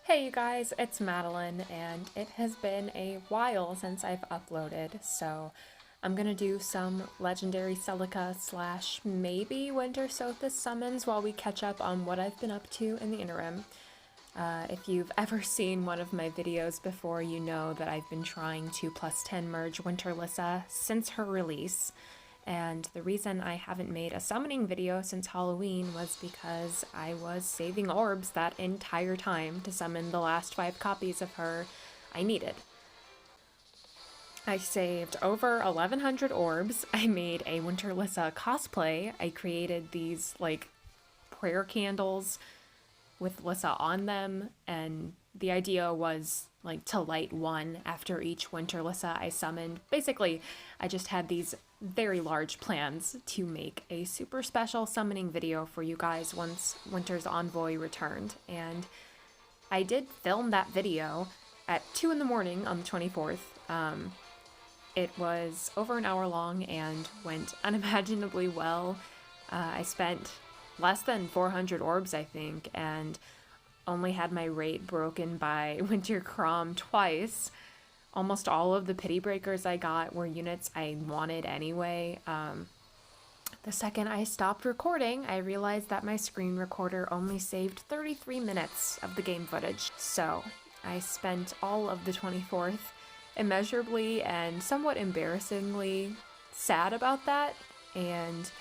Hey you guys, it's Madeline, and it has been a while since I've uploaded, so I'm gonna do some legendary Celica slash maybe Winter Sothis summons while we catch up on what I've been up to in the interim. If you've ever seen one of my videos before, you know that I've been trying to +10 merge Winter Lissa since her release. And the reason I haven't made a summoning video since Halloween was because I was saving orbs that entire time to summon the last 5 copies of her I needed. I saved over 1100 orbs. I made a Winter Lissa cosplay. I created these like prayer candles with Lissa on them, and the idea was like to light one after each Winter Lissa I summoned. Basically, I just had these very large plans to make a super special summoning video for you guys once Winter's Envoy returned, and I did film that video at 2 in the morning on the 24th. It was over an hour long and went unimaginably well. I spent less than 400 orbs, I think, and only had my rate broken by Winter Crom twice. Almost all of the pity breakers I got were units I wanted anyway. The second I stopped recording, I realized that my screen recorder only saved 33 minutes of the game footage. So I spent all of the 24th immeasurably and somewhat embarrassingly sad about that. And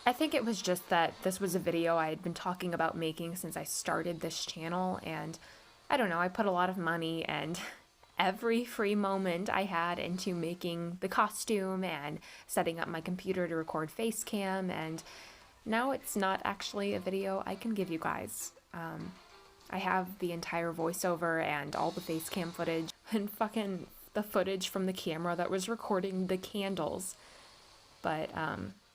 I think it was just that this was a video I had been talking about making since I started this channel, and I don't know, I put a lot of money and every free moment I had into making the costume and setting up my computer to record face cam, and now it's not actually a video I can give you guys. I have the entire voiceover and all the face cam footage and fucking the footage from the camera that was recording the candles, but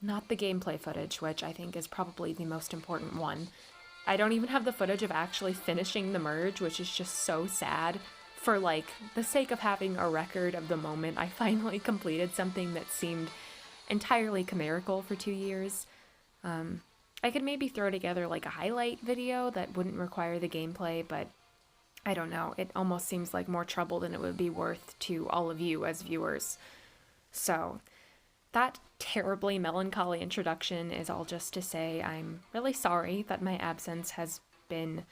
not the gameplay footage, which I think is probably the most important one. I don't even have the footage of actually finishing the merge, which is just so sad. For like the sake of having a record of the moment I finally completed something that seemed entirely chimerical for 2 years. I could maybe throw together like a highlight video that wouldn't require the gameplay, but I don't know. It almost seems like more trouble than it would be worth to all of you as viewers. So that terribly melancholy introduction is all just to say I'm really sorry that my absence has been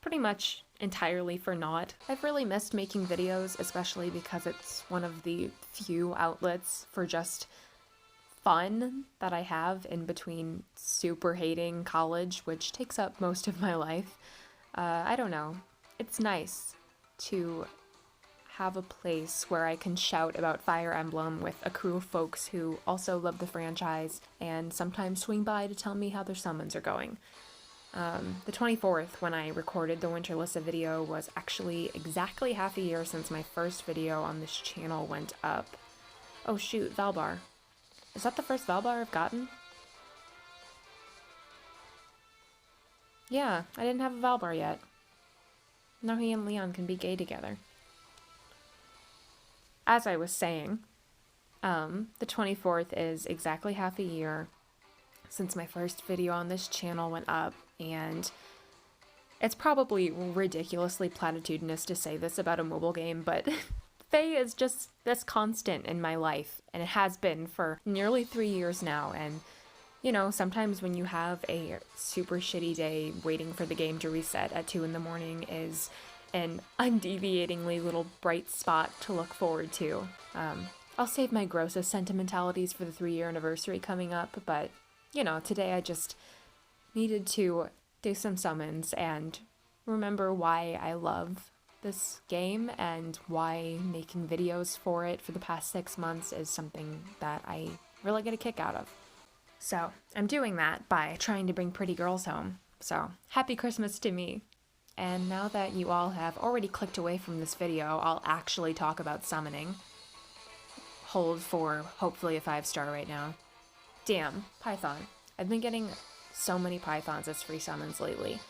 pretty much entirely for naught. I've really missed making videos, especially because it's one of the few outlets for just fun that I have in between super hating college, which takes up most of my life. I don't know. It's nice to have a place where I can shout about Fire Emblem with a crew of folks who also love the franchise and sometimes swing by to tell me how their summons are going. The 24th, when I recorded the Winter Lissa video, was actually exactly half a year since my first video on this channel went up. Oh shoot, Valbar. Is that the first Valbar I've gotten? Yeah, I didn't have a Valbar yet. Now he and Leon can be gay together. As I was saying, the 24th is exactly half a year since my first video on this channel went up, and it's probably ridiculously platitudinous to say this about a mobile game, but Faye is just this constant in my life, and it has been for nearly 3 years now, and you know, sometimes when you have a super shitty day, waiting for the game to reset at 2 in the morning is an undeviatingly little bright spot to look forward to. I'll save my grossest sentimentalities for the 3-year anniversary coming up, but you know, today I just needed to do some summons and remember why I love this game and why making videos for it for the past 6 months is something that I really get a kick out of. So I'm doing that by trying to bring pretty girls home. So happy Christmas to me. And now that you all have already clicked away from this video, I'll actually talk about summoning. Hold for hopefully a 5-star right now. Damn, Python. I've been getting so many Pythons as free summons lately.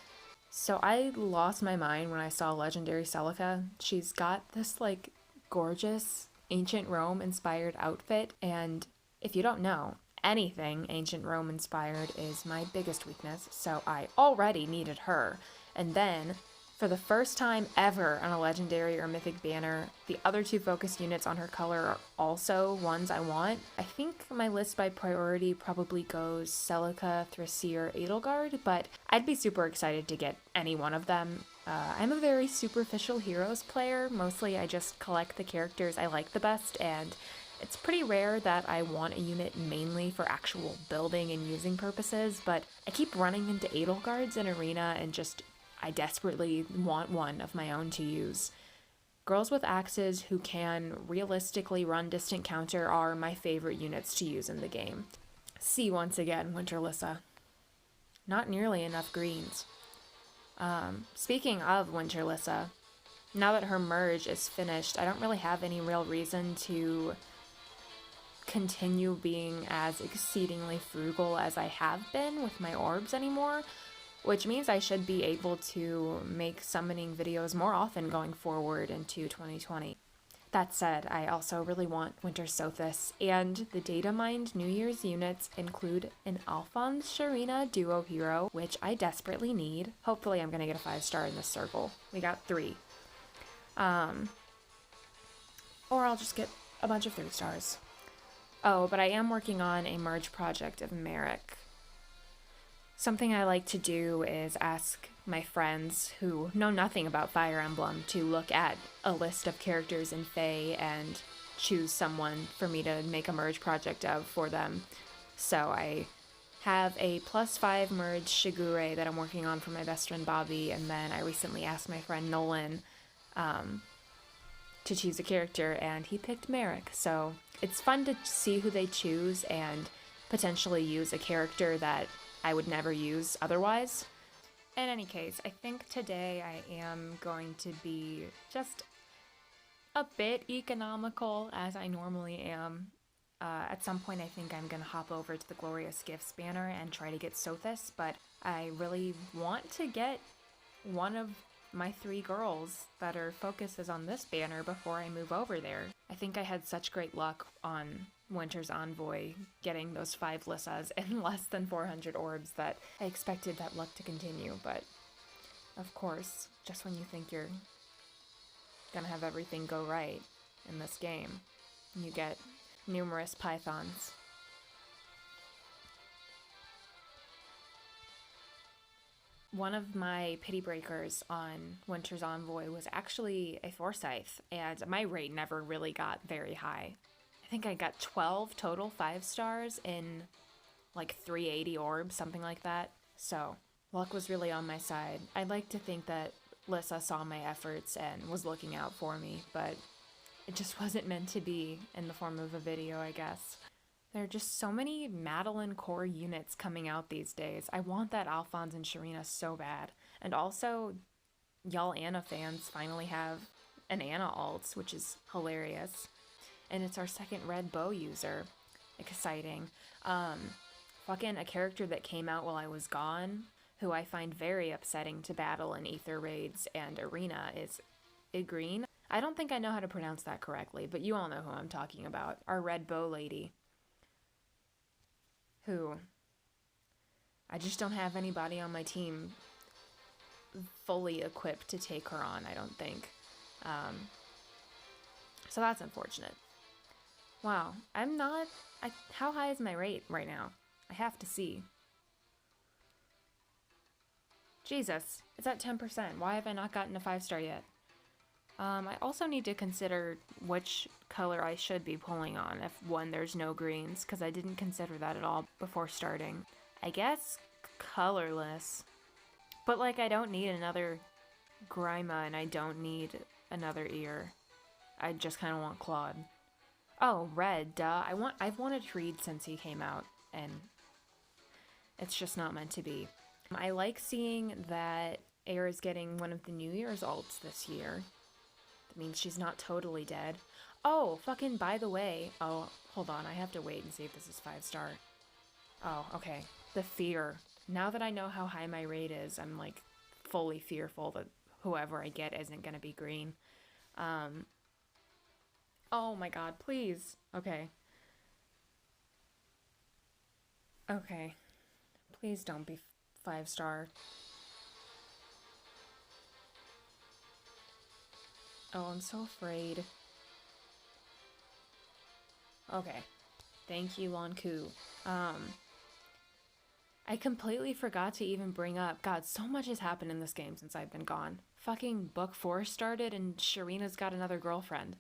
So I lost my mind when I saw Legendary Celica. She's got this like gorgeous ancient Rome inspired outfit, and if you don't know, anything ancient Rome inspired is my biggest weakness, so I already needed her. And then For the first time ever on a legendary or mythic banner, the other two focus units on her color are also ones I want. I think my list by priority probably goes Celica, Thracier, Edelgard, but I'd be super excited to get any one of them. I'm a very superficial heroes player. Mostly I just collect the characters I like the best, and it's pretty rare that I want a unit mainly for actual building and using purposes, but I keep running into Edelgards in Arena and I desperately want one of my own to use. Girls with axes who can realistically run distant counter are my favorite units to use in the game. See once again, Winterlissa. Not nearly enough greens. Speaking of Winterlissa, now that her merge is finished, I don't really have any real reason to continue being as exceedingly frugal as I have been with my orbs anymore, which means I should be able to make summoning videos more often going forward into 2020. That said, I also really want Winter Sothis, and the data mined New Year's units include an Alphonse Sharina duo hero, which I desperately need. Hopefully I'm going to get a 5-star in this circle. We got 3. Or I'll just get a bunch of 3 stars. Oh, but I am working on a merge project of Merrick. Something I like to do is ask my friends who know nothing about Fire Emblem to look at a list of characters in Fae and choose someone for me to make a merge project of for them. So I have a +5 merge Shigure that I'm working on for my best friend Bobby, and then I recently asked my friend Nolan to choose a character, and he picked Merrick. So it's fun to see who they choose and potentially use a character that I would never use otherwise. In any case, I think today I am going to be just a bit economical, as I normally am. At some point I think I'm going to hop over to the Glorious Gifts banner and try to get Sothis, but I really want to get one of my 3 girls that are focuses on this banner before I move over there. I think I had such great luck on Winter's Envoy getting those 5 Lissas and less than 400 orbs that I expected that luck to continue, but of course, just when you think you're gonna have everything go right in this game, you get numerous pythons. One of my pity breakers on Winter's Envoy was actually a Forsyth, and my rate never really got very high. I think I got 12 total 5 stars in like 380 orbs, something like that. So luck was really on my side. I'd like to think that Lissa saw my efforts and was looking out for me, but it just wasn't meant to be in the form of a video, I guess. There are just so many Madeline core units coming out these days. I want that Alphonse and Sharina so bad. And also, y'all Anna fans finally have an Anna alt, which is hilarious. And it's our second red bow user. Exciting. Fucking a character that came out while I was gone, who I find very upsetting to battle in Aether raids and Arena, is Igreen. I don't think I know how to pronounce that correctly, but you all know who I'm talking about. Our red bow lady. Who I just don't have anybody on my team fully equipped to take her on, I don't think. So that's unfortunate. Wow, how high is my rate right now? I have to see. Jesus, it's at 10%. Why have I not gotten a 5-star yet? I also need to consider which color I should be pulling on if, one, there's no greens, because I didn't consider that at all before starting. I guess colorless. But, like, I don't need another Grima, and I don't need another ear. I just kind of want Claude. Oh, red, duh. I've wanted Reed since he came out, and it's just not meant to be. I like seeing that Air is getting one of the New Year's alts this year. That means she's not totally dead. Oh, fucking by the way. Oh, hold on. I have to wait and see if this is 5-star. Oh, okay. The fear. Now that I know how high my rate is, I'm like fully fearful that whoever I get isn't gonna be green. Oh my god, please. Okay. Okay. Please don't be 5-star. Oh, I'm so afraid. Okay. Thank you, Lonku. I completely forgot to even bring up. God, so much has happened in this game since I've been gone. Fucking book 4 started and Sharina's got another girlfriend.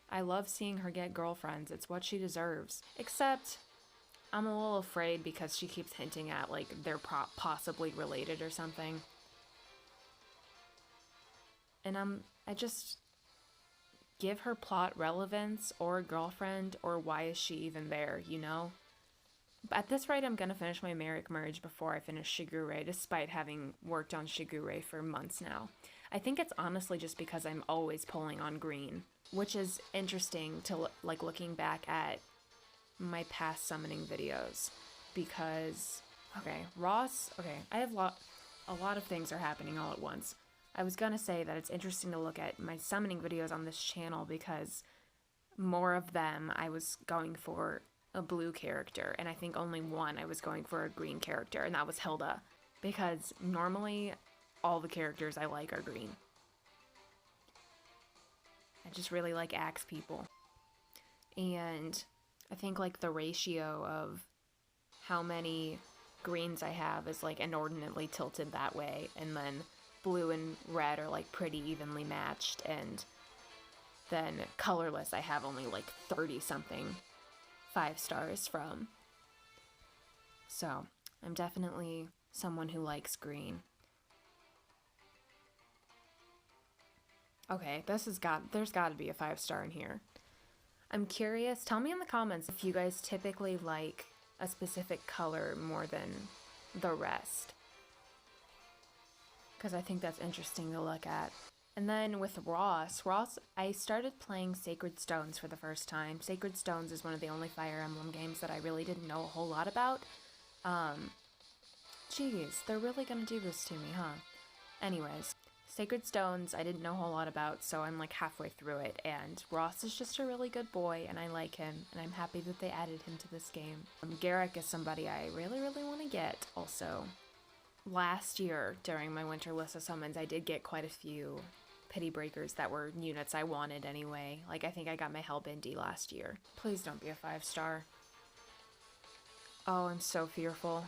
I love seeing her get girlfriends. It's what she deserves. Except, I'm a little afraid because she keeps hinting at, like, they're possibly related or something. And I just give her plot relevance or girlfriend or why is she even there, you know? At this rate, I'm gonna finish my Merrick merge before I finish Shigure, despite having worked on Shigure for months now. I think it's honestly just because I'm always pulling on green, which is interesting to like looking back at my past summoning videos because okay, Ross, okay, I have a lot of things are happening all at once. I was gonna say that it's interesting to look at my summoning videos on this channel because more of them I was going for a blue character, and I think only one I was going for a green character, and that was Hilda. Because normally all the characters I like are green. I just really like axe people. And I think like the ratio of how many greens I have is like inordinately tilted that way, and then blue and red are like pretty evenly matched, and then colorless I have only like 30 something 5 stars from. So I'm definitely someone who likes green. Okay, there's got to be a 5-star in here. I'm curious, tell me in the comments if you guys typically like a specific color more than the rest. Because I think that's interesting to look at. And then with Ross, I started playing Sacred Stones for the first time. Sacred Stones is one of the only Fire Emblem games that I really didn't know a whole lot about. Jeez, they're really gonna do this to me, huh? Anyways, Sacred Stones I didn't know a whole lot about, so I'm like halfway through it, and Ross is just a really good boy, and I like him, and I'm happy that they added him to this game. Garrick is somebody I really, really want to get, also. Last year, during my Winter list of summons, I did get quite a few pity breakers that were units I wanted anyway. Like, I think I got my Hellbindi last year. Please don't be a 5-star. Oh, I'm so fearful.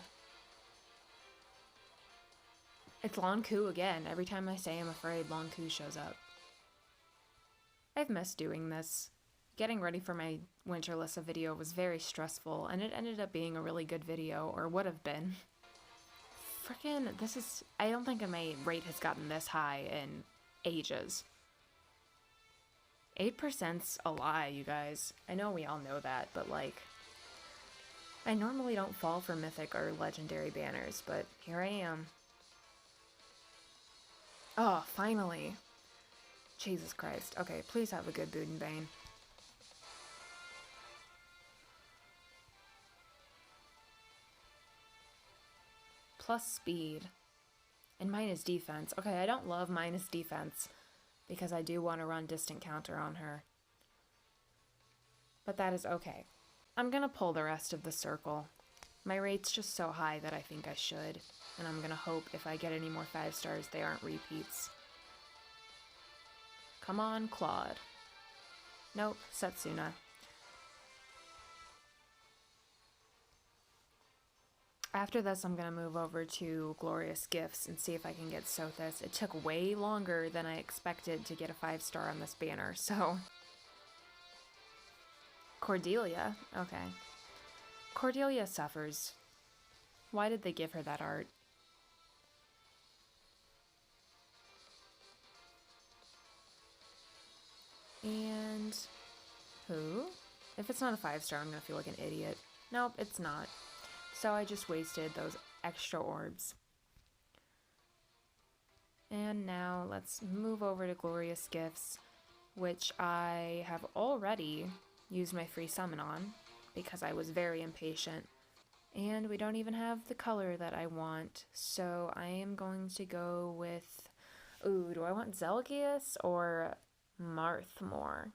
It's Lonku again. Every time I say I'm afraid, Lonku shows up. I've missed doing this. Getting ready for my Winter Lissa video was very stressful, and it ended up being a really good video, or would have been. Frickin', I don't think my rate has gotten this high in ages. 8%'s a lie, you guys. I know we all know that, but like, I normally don't fall for mythic or legendary banners, but here I am. Oh, finally. Jesus Christ. Okay, please have a good Budenbane. Plus speed. And minus defense. Okay, I don't love minus defense because I do want to run distant counter on her. But that is okay. I'm gonna pull the rest of the circle. My rate's just so high that I think I should. And I'm gonna hope if I get any more 5-stars they aren't repeats. Come on, Claude. Nope, Setsuna. After this, I'm gonna move over to Glorious Gifts and see if I can get Sothis. It took way longer than I expected to get a 5-star on this banner, so... Cordelia? Okay. Cordelia suffers. Why did they give her that art? And... who? If it's not a 5-star, I'm gonna feel like an idiot. Nope, it's not. So I just wasted those extra orbs. And now let's move over to Glorious Gifts, which I have already used my free summon on because I was very impatient. And we don't even have the color that I want, so I am going to go with... Ooh, do I want Zelgius or Marth more?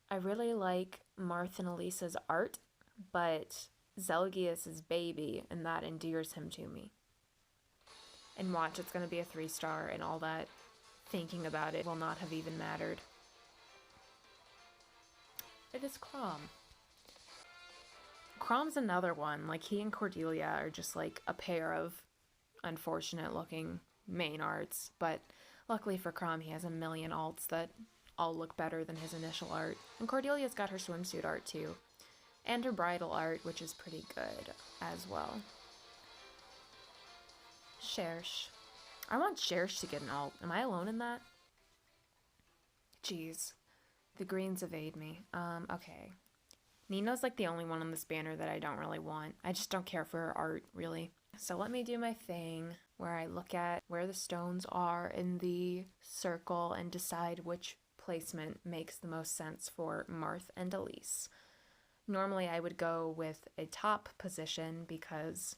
I really like Marth and Elisa's art, but Zelgius is baby, and that endears him to me. And watch, it's going to be a 3-star and all that thinking about it will not have even mattered. It is Crom. Crom's another one. Like, he and Cordelia are just like a pair of unfortunate looking main arts, but luckily for Crom, he has a million alts that all look better than his initial art. And Cordelia's got her swimsuit art too, and her bridal art, which is pretty good as well. Shersh. I want Shersh to get an alt. Am I alone in that? Jeez. The greens evade me. Okay. Nina's like the only one on this banner that I don't really want. I just don't care for her art, really. So let me do my thing where I look at where the stones are in the circle and decide which placement makes the most sense for Marth and Elise. Normally I would go with a top position because,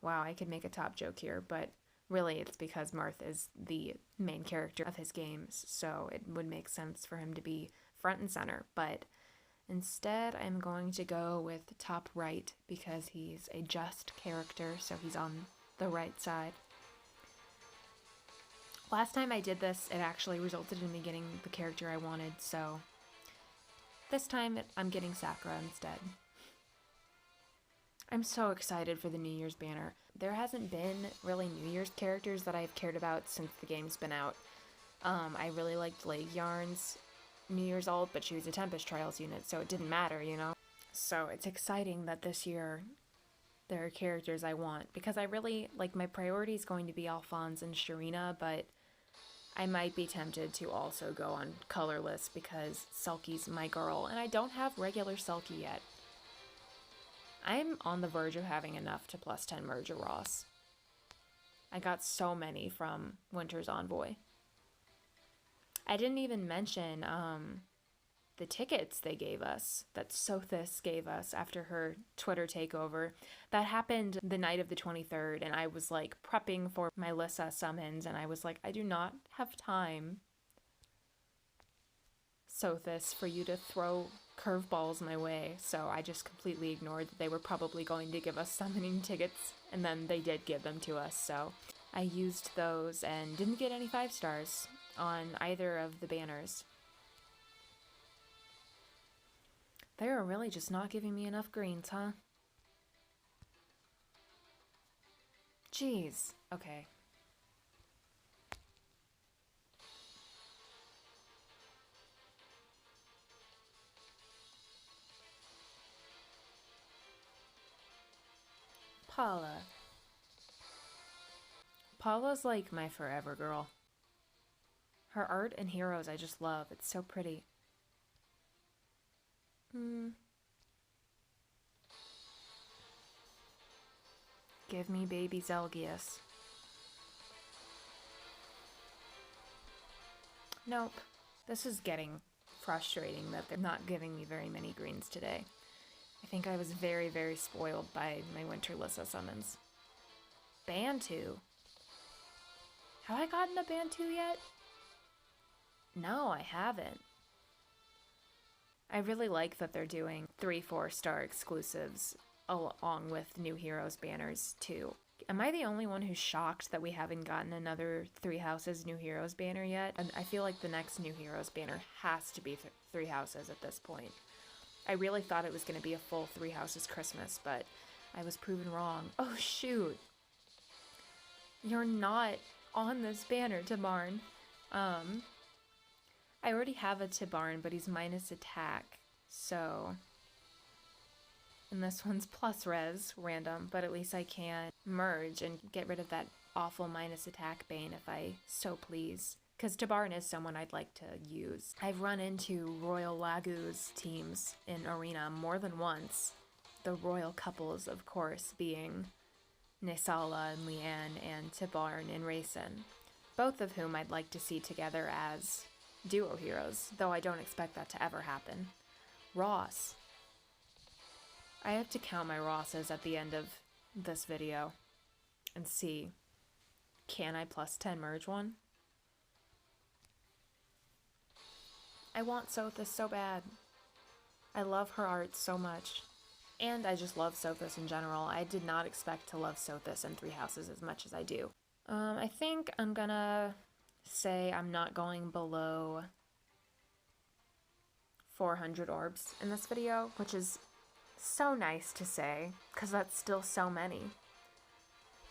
wow, I could make a top joke here, but really it's because Marth is the main character of his games, so it would make sense for him to be front and center, but instead I'm going to go with top right because he's a just character, so he's on the right side. Last time I did this, it actually resulted in me getting the character I wanted, so this time I'm getting Sakura instead. I'm so excited for the New Year's banner. There hasn't been really New Year's characters that I've cared about since the game's been out. I really liked Leg Yarn's New Year's alt, but she was a Tempest Trials unit, so it didn't matter, you know? So it's exciting that this year there are characters I want, because I really, like, my priority is going to be Alphonse and Sharina, but I might be tempted to also go on colorless because Selkie's my girl, and I don't have regular Selkie yet. I'm on the verge of having enough to plus 10 merge a Ross. I got so many from Winter's Envoy. I didn't even mention the tickets they gave us, that Sothis gave us after her Twitter takeover. That happened the night of the 23rd, and I was like prepping for my Lissa summons, and I was like, I do not have time, Sothis, for you to throw curveballs my way. So I just completely ignored that they were probably going to give us summoning tickets, and then they did give them to us, so I used those and didn't get any 5 stars on either of the banners. They are really just not giving me enough greens, huh? Jeez. Okay. Paula. Paula's like my forever girl. Her art and heroes I just love. It's so pretty. Give me baby Zelgius. Nope. This is getting frustrating that they're not giving me very many greens today. I think I was very, very spoiled by my Winter Lissa summons. Bantu. Have I gotten a Bantu yet? No, I haven't. I really like that they're doing 3-4 star exclusives along with New Heroes banners too. Am I the only one who's shocked that we haven't gotten another 3 Houses New Heroes banner yet? And I feel like the next New Heroes banner has to be 3 Houses at this point. I really thought it was going to be a full 3 Houses Christmas, but I was proven wrong. Oh shoot. You're not on this banner, Tibarn. I already have a Tibarn, but he's minus attack, so... And this one's plus res, random, but at least I can merge and get rid of that awful minus attack bane if I so please. Because Tibarn is someone I'd like to use. I've run into Royal Lagu's teams in Arena more than once. The royal couples, of course, being Nesala and Leanne and Tibarn and Rayson. Both of whom I'd like to see together as duo heroes, though I don't expect that to ever happen. Ross. I have to count my Rosses at the end of this video and see, can I plus 10 merge one? I want Sothis so bad. I love her art so much. And I just love Sothis in general. I did not expect to love Sothis in 3 Houses as much as I do. I think I'm gonna say I'm not going below 400 orbs in this video, which is so nice to say, because that's still so many.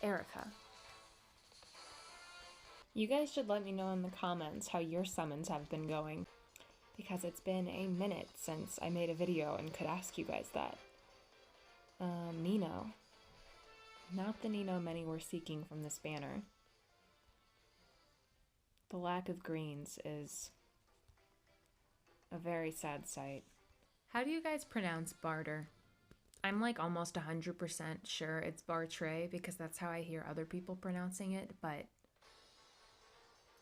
Erica. You guys should let me know in the comments how your summons have been going, because it's been a minute since I made a video and could ask you guys that. Nino. Not the Nino many were seeking from this banner. The lack of greens is a very sad sight. How do you guys pronounce barter? I'm like almost 100% sure it's Bartray because that's how I hear other people pronouncing it, but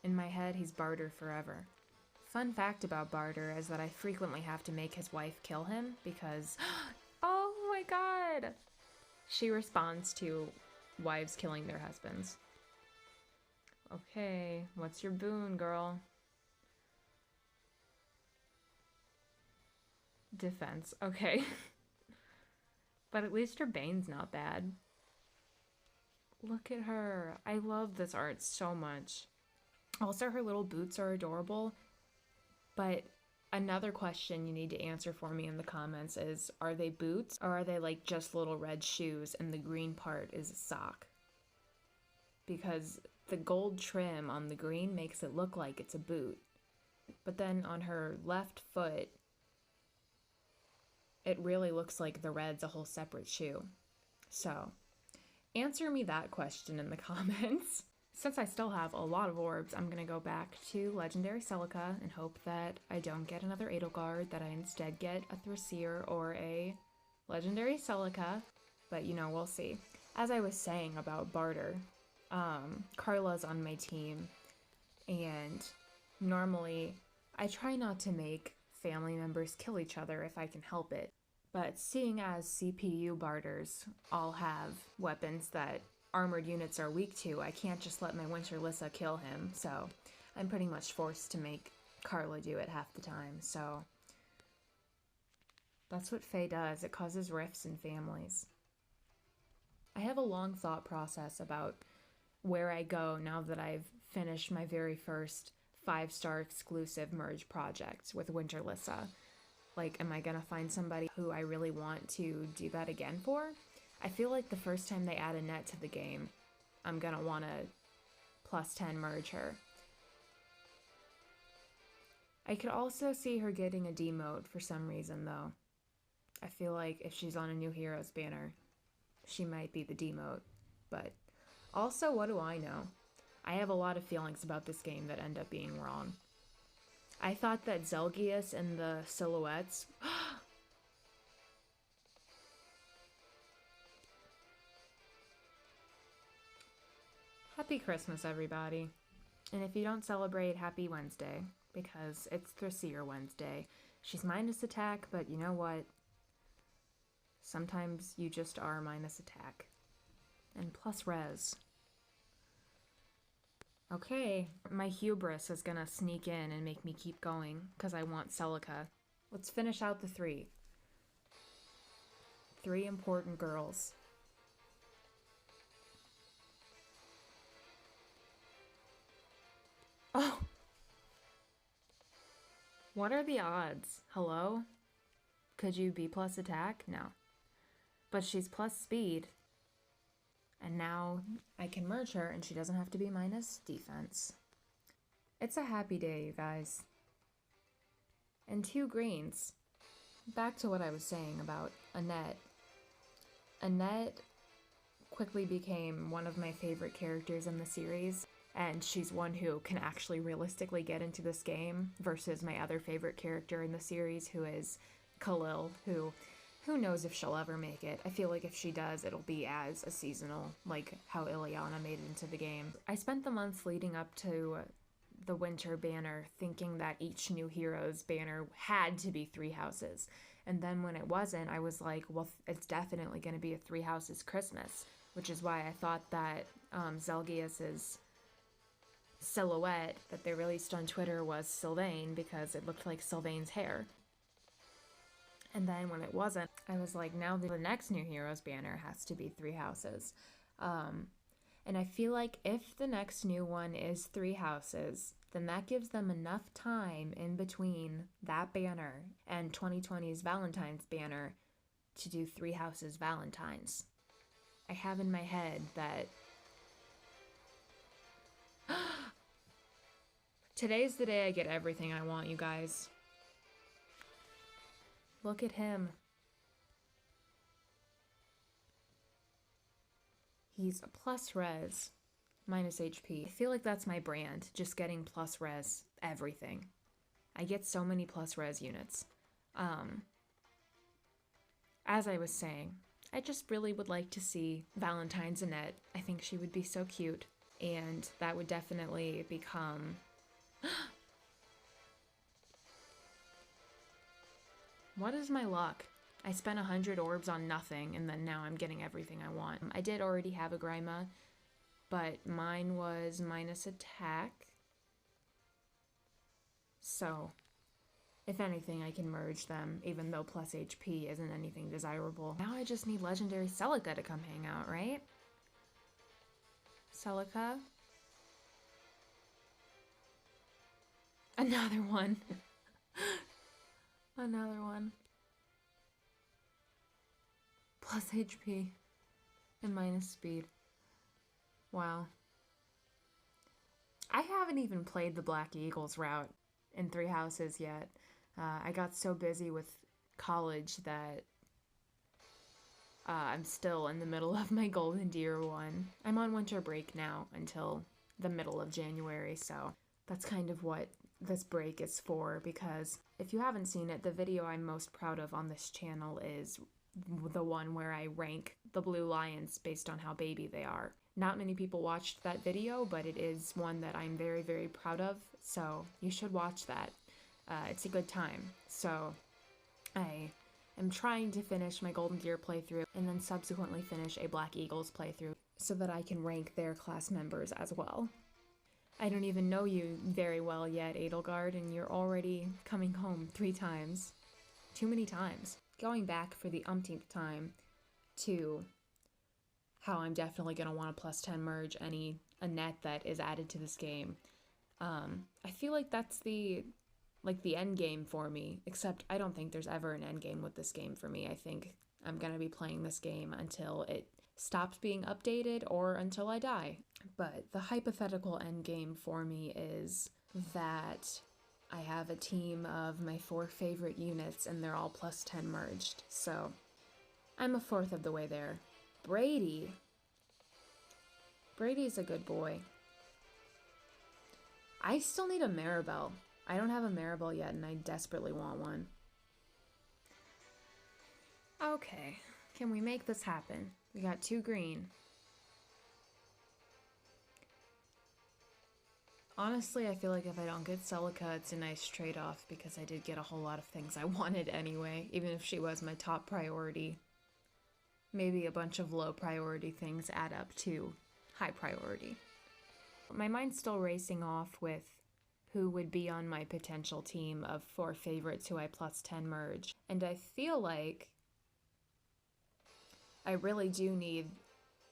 in my head he's Barter forever. Fun fact about Barter is that I frequently have to make his wife kill him because oh my god! She responds to wives killing their husbands. Okay, what's your boon, girl? Defense, okay. But at least her Bane's not bad. Look at her. I love this art so much. Also, her little boots are adorable. But another question you need to answer for me in the comments is, are they boots or are they like just little red shoes and the green part is a sock? Because the gold trim on the green makes it look like it's a boot. But then on her left foot, it really looks like the red's a whole separate shoe. So, answer me that question in the comments. Since I still have a lot of orbs, I'm going to go back to Legendary Celica and hope that I don't get another Edelgard, that I instead get a Thracier or a Legendary Celica, but you know, we'll see. As I was saying about barter, Carla's on my team, and normally I try not to make family members kill each other if I can help it. But seeing as CPU barters all have weapons that armored units are weak to, I can't just let my Winter Lissa kill him, so I'm pretty much forced to make Carla do it half the time, so that's what Fae does. It causes rifts in families. I have a long thought process about where I go now that I've finished my very first 5-star exclusive merge project with Winter Lissa. Like, am I gonna find somebody who I really want to do that again for? I feel like the first time they add a net to the game, I'm gonna wanna +10 merge her. I could also see her getting a demote for some reason though. I feel like if she's on a new heroes banner, she might be the demote. But also, what do I know? I have a lot of feelings about this game that end up being wrong. I thought that Zelgius and the silhouettes... Happy Christmas, everybody. And if you don't celebrate, happy Wednesday, because it's Thracier Wednesday. She's minus attack, but you know what? Sometimes you just are minus attack. And plus res. Okay, my hubris is gonna sneak in and make me keep going, because I want Celica. Let's finish out the 3. 3 important girls. Oh! What are the odds? Hello? Could you be plus attack? No. But she's plus speed. And now I can merge her and she doesn't have to be minus defense. It's a happy day, you guys. And 2 greens. Back to what I was saying about Annette. Annette quickly became one of my favorite characters in the series, and she's one who can actually realistically get into this game versus my other favorite character in the series, who is Khalil, who knows if she'll ever make it. I feel like if she does, it'll be as a seasonal, like how Ileana made it into the game. I spent the months leading up to the winter banner thinking that each new hero's banner had to be 3 houses. And then when it wasn't, I was like, well, it's definitely going to be a 3 houses Christmas, which is why I thought that Zelgius's silhouette that they released on Twitter was Sylvain, because it looked like Sylvain's hair. And then when it wasn't, I was like, now the next new hero's banner has to be 3 houses. And I feel like if the next new one is 3 houses, then that gives them enough time in between that banner and 2020's Valentine's banner to do 3 houses Valentine's. I have in my head that today's the day I get everything I want, you guys. Look at him. He's a plus res, minus HP. I feel like that's my brand, just getting plus res everything. I get so many plus res units. As I was saying, I just really would like to see Valentine's Annette. I think she would be so cute, and that would definitely become... What is my luck? I spent 100 orbs on nothing, and then now I'm getting everything I want. I did already have a Grima, but mine was minus attack. So, if anything, I can merge them, even though plus HP isn't anything desirable. Now I just need legendary Celica to come hang out, right? Celica? Another one. Another one. Plus HP and minus speed. Wow. I haven't even played the Black Eagles route in 3 houses yet. I got so busy with college that I'm still in the middle of my Golden Deer one. I'm on winter break now until the middle of January, so that's kind of what this break is for, because if you haven't seen it, the video I'm most proud of on this channel is the one where I rank the blue lions based on how baby they are. Not many people watched that video, but it is one that I'm very, very proud of, so you should watch that. It's a good time. So I am trying to finish my Golden Deer playthrough and then subsequently finish a Black Eagles playthrough so that I can rank their class members as well. I don't even know you very well yet, Edelgard, and you're already coming home 3 times. Too many times. Going back for the umpteenth time to how I'm definitely going to want to plus 10 merge any Annette that is added to this game. I feel like that's the end game for me, except I don't think there's ever an end game with this game for me. I think I'm going to be playing this game until it stops being updated or until I die. But the hypothetical end game for me is that I have a team of my 4 favorite units and they're all plus 10 merged. So I'm a fourth of the way there. Brady's a good boy. I still need a Maribel. I don't have a Maribel yet and I desperately want one. Okay, can we make this happen? We got 2 green. Honestly, I feel like if I don't get Celica, it's a nice trade-off because I did get a whole lot of things I wanted anyway, even if she was my top priority. Maybe a bunch of low priority things add up to high priority. My mind's still racing off with who would be on my potential team of 4 favorites who I plus 10 merge. And I feel like I really do need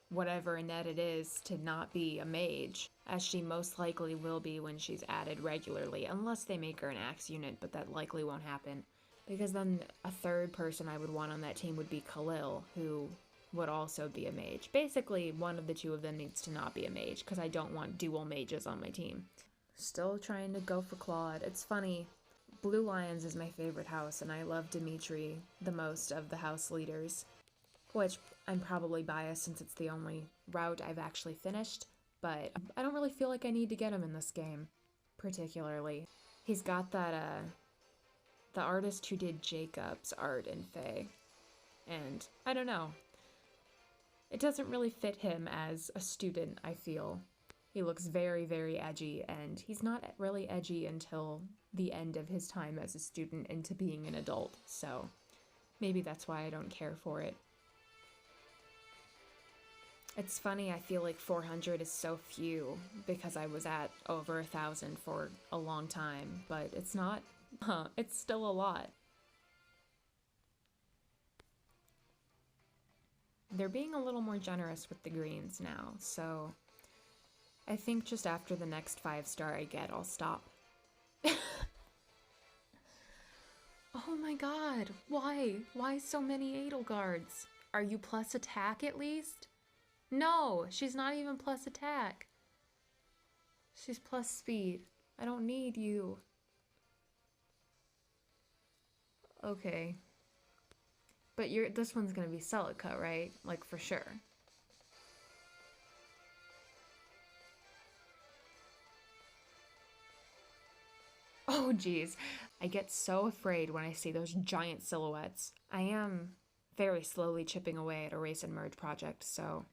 whatever Annette it is to not be a mage, as she most likely will be when she's added regularly, unless they make her an axe unit, but that likely won't happen. Because then a third person I would want on that team would be Khalil, who would also be a mage. Basically, one of the 2 of them needs to not be a mage, because I don't want dual mages on my team. Still trying to go for Claude. It's funny, Blue Lions is my favorite house, and I love Dimitri the most of the house leaders. Which I'm probably biased since it's the only route I've actually finished, but I don't really feel like I need to get him in this game, particularly. He's got that, the artist who did Jacob's art in Fae, and I don't know. It doesn't really fit him as a student, I feel. He looks very, very edgy, and he's not really edgy until the end of his time as a student into being an adult, so maybe that's why I don't care for it. It's funny, I feel like 400 is so few because I was at over 1,000 for a long time, but it's not. It's still a lot. They're being a little more generous with the greens now, so I think just after the next 5-star I get, I'll stop. Oh my god, why? Why so many Edelgards? Are you plus attack at least? No, she's not even plus attack. She's plus speed. I don't need you. Okay. But this one's gonna be Celica, right? Like, for sure. Oh, geez. I get so afraid when I see those giant silhouettes. I am very slowly chipping away at a race and merge project, so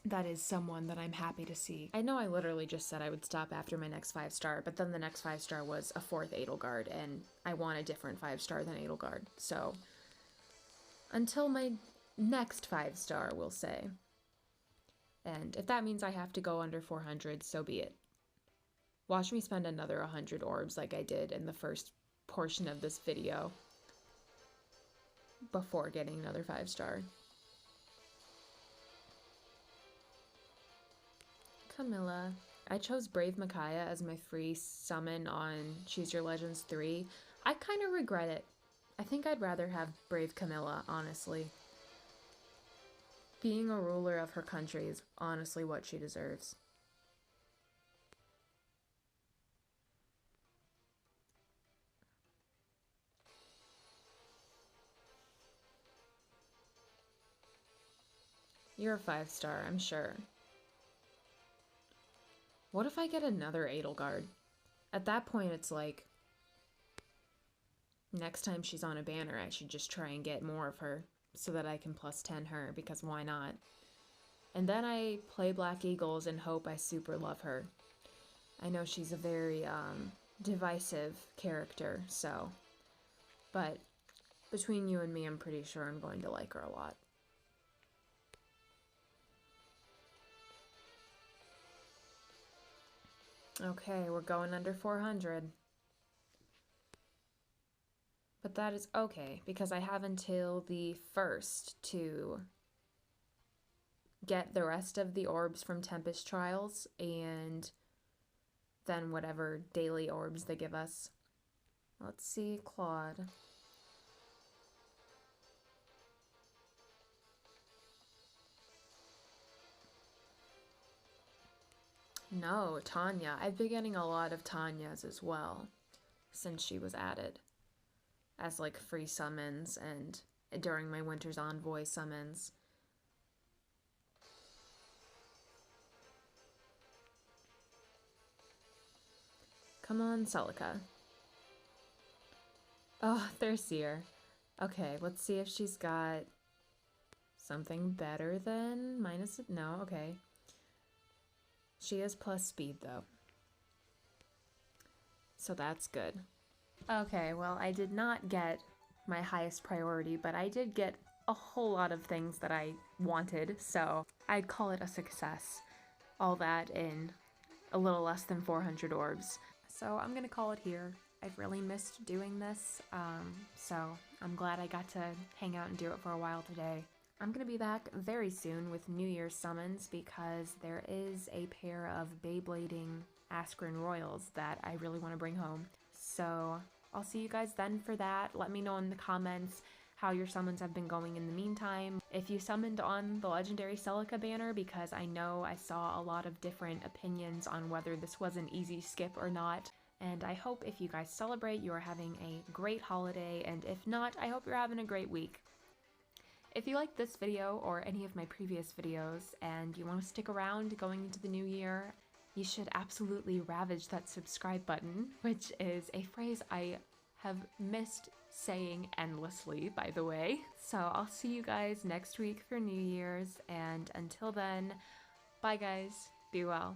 that is someone that I'm happy to see. I know I literally just said I would stop after my next 5-star, but then the next 5-star was a 4th Edelgard, and I want a different 5-star than Edelgard, so until my next 5-star, we'll say. And if that means I have to go under 400, so be it. Watch me spend another 100 orbs like I did in the first portion of this video before getting another 5-star. Camilla. I chose Brave Micaiah as my free summon on Choose Your Legends 3. I kind of regret it. I think I'd rather have Brave Camilla, honestly. Being a ruler of her country is honestly what she deserves. You're a 5-star, I'm sure. What if I get another Edelgard? At that point, it's like, next time she's on a banner, I should just try and get more of her so that I can plus 10 her, because why not? And then I play Black Eagles and hope I super love her. I know she's a very divisive character, so. But between you and me, I'm pretty sure I'm going to like her a lot. Okay, we're going under 400. But that is okay, because I have until the 1st to get the rest of the orbs from Tempest Trials, and then whatever daily orbs they give us. Let's see, Claude. No, Tanya. I've been getting a lot of Tanyas as well since she was added as like free summons and during my Winter's Envoy summons. Come on, Celica. Oh, there's Seer. Okay, let's see if she's got something better than minus. No, okay. She is plus speed though, so that's good. Okay, well, I did not get my highest priority, but I did get a whole lot of things that I wanted, so I'd call it a success. All that in a little less than 400 orbs. So I'm gonna call it here. I've really missed doing this, so I'm glad I got to hang out and do it for a while today. I'm gonna be back very soon with New Year's summons because there is a pair of Beyblading Askren Royals that I really want to bring home. So I'll see you guys then for that. Let me know in the comments how your summons have been going in the meantime. If you summoned on the Legendary Celica banner, because I know I saw a lot of different opinions on whether this was an easy skip or not. And I hope if you guys celebrate, you are having a great holiday, and if not, I hope you're having a great week. If you liked this video or any of my previous videos and you want to stick around going into the new year, you should absolutely ravage that subscribe button, which is a phrase I have missed saying endlessly, by the way. So I'll see you guys next week for New Year's, and until then, bye guys, be well.